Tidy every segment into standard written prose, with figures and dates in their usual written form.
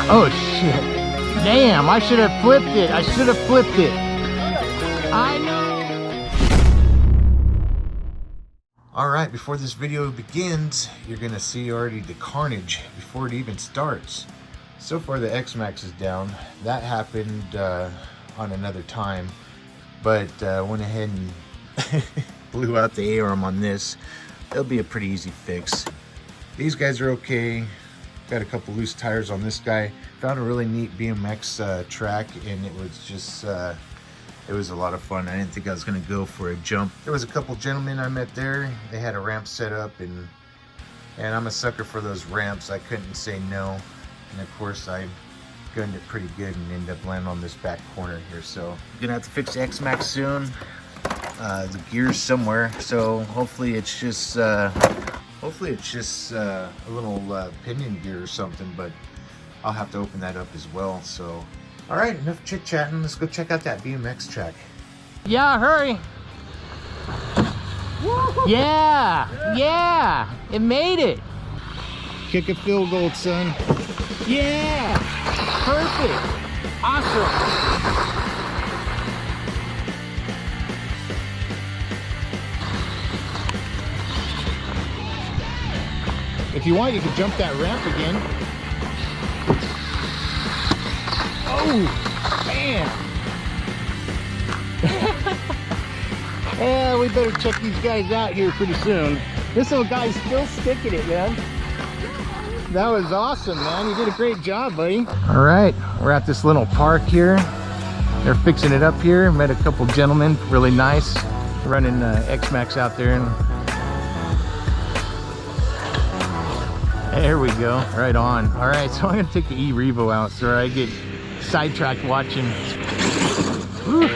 Oh shit. Damn, I should have flipped it. I should have flipped it. I know. All right, before this video begins, you're gonna see already the carnage before it even starts. So far the X-Max is down. That happened on another time, but went ahead and blew out the A-arm on this. It'll be a pretty easy fix. These guys are okay. Got a couple loose tires on this guy. Found a really neat BMX track, and it was just it was a lot of fun. I didn't think I was gonna go for a jump. There was a couple gentlemen I met there. They had a ramp set up, and I'm a sucker for those ramps. I couldn't say no. And of course I gunned it pretty good and ended up landing on this back corner here. So I'm gonna have to fix the X-Max soon. The gears somewhere, so hopefully it's just a little pinion gear or something, but I'll have to open that up as well. So all right, enough chit-chatting. Let's go check out that BMX track. Yeah, hurry. Yeah, it made it. Kick a field goal, son. Yeah, perfect, awesome. If you want, you can jump that ramp again. Oh, man. Yeah, we better check these guys out here pretty soon. This little guy's still sticking it, man. That was awesome, man. You did a great job, buddy. All right, we're at this little park here. They're fixing it up here. Met a couple gentlemen, really nice, running X-Max out there. And there we go, right on. All right, so I'm gonna take the Erevo out so I get sidetracked watching. Woo.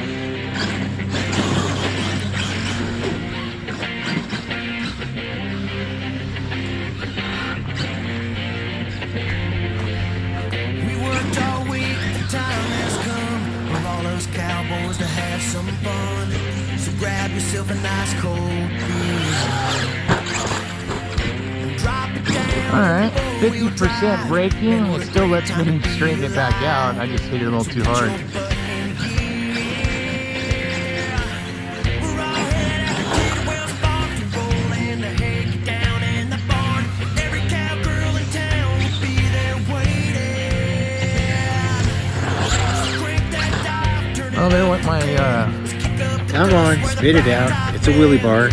We worked all week, the time has come for all those cowboys to have some fun. So grab yourself a nice cold beer. All right, 50% braking. It still lets me straighten it back out. I just hit it a little too hard. Oh, there went my, come on, spit it out. It's a wheelie bar.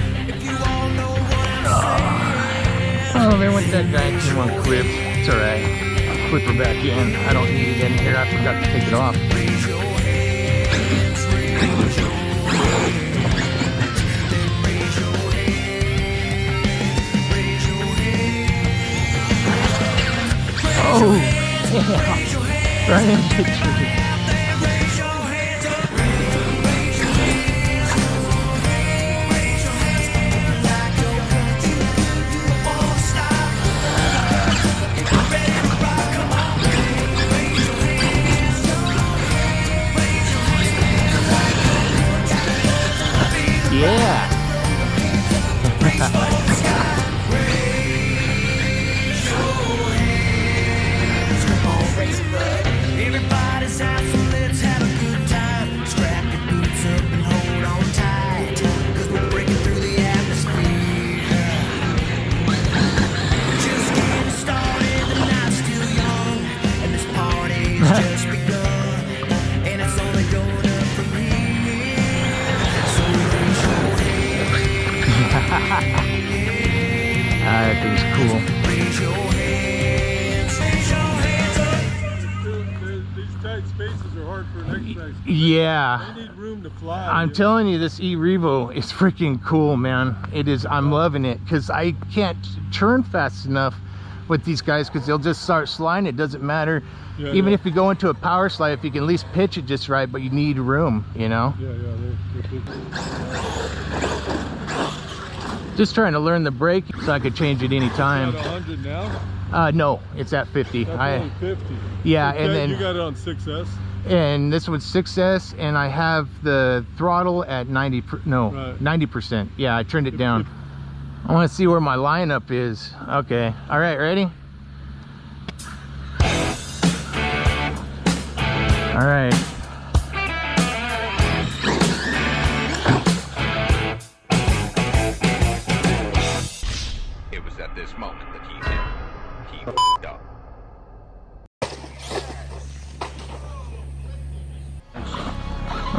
Oh, there went that guy came on clip. It's alright. I'll clip her back in. I don't need it in here. I forgot to take it off. Oh, yeah. Right into the tree. Yeah. Everybody's out, so let's have a good time. Strap your boots up and hold on tight, 'cause we're breaking through the atmosphere. Just getting started, the night's still young, and this party's just begun, and it's only going up from here. So raise your hand. That thing's cool. Raise your hands. Raise your hands up. These tight spaces are hard for an X-Max. Yeah. They need room to fly. I'm telling you, this Erevo is freaking cool, man. It is. I'm loving it because I can't turn fast enough with these guys because they'll just start sliding. It doesn't matter. Yeah, even yeah. if you go into a power slide, if you can at least pitch it just right, but you need room, you know. Yeah, they're big. Just trying to learn the brake so I could change it anytime. Is that 100 now? No, it's at 50. That's only 50. Yeah, Okay, and then you got it on 6S. And this one's 6S, and I have the throttle at 90%. Yeah, I turned it down. I want to see where my lineup is. Okay, all right, ready? All right. It was at this moment that he knew. He f***ed up.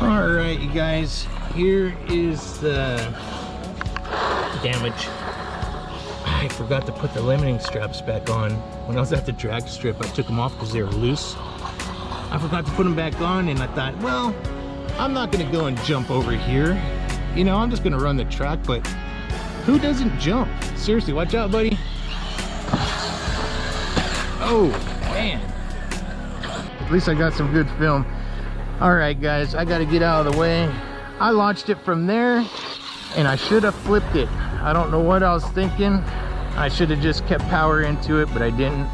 All right, you guys, here is the damage. I forgot to put the limiting straps back on. When I was at the drag strip, I took them off because they were loose. I forgot to put them back on, and I thought, well, I'm not gonna go and jump over here. You know, I'm just gonna run the track, but who doesn't jump? Seriously, watch out, buddy. Oh, man. At least I got some good film. All right, guys, I gotta get out of the way. I launched it from there, and I should have flipped it. I don't know what I was thinking. I should have just kept power into it, but I didn't.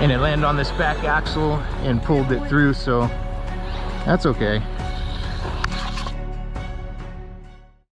And it landed on this back axle and pulled it through, so that's okay.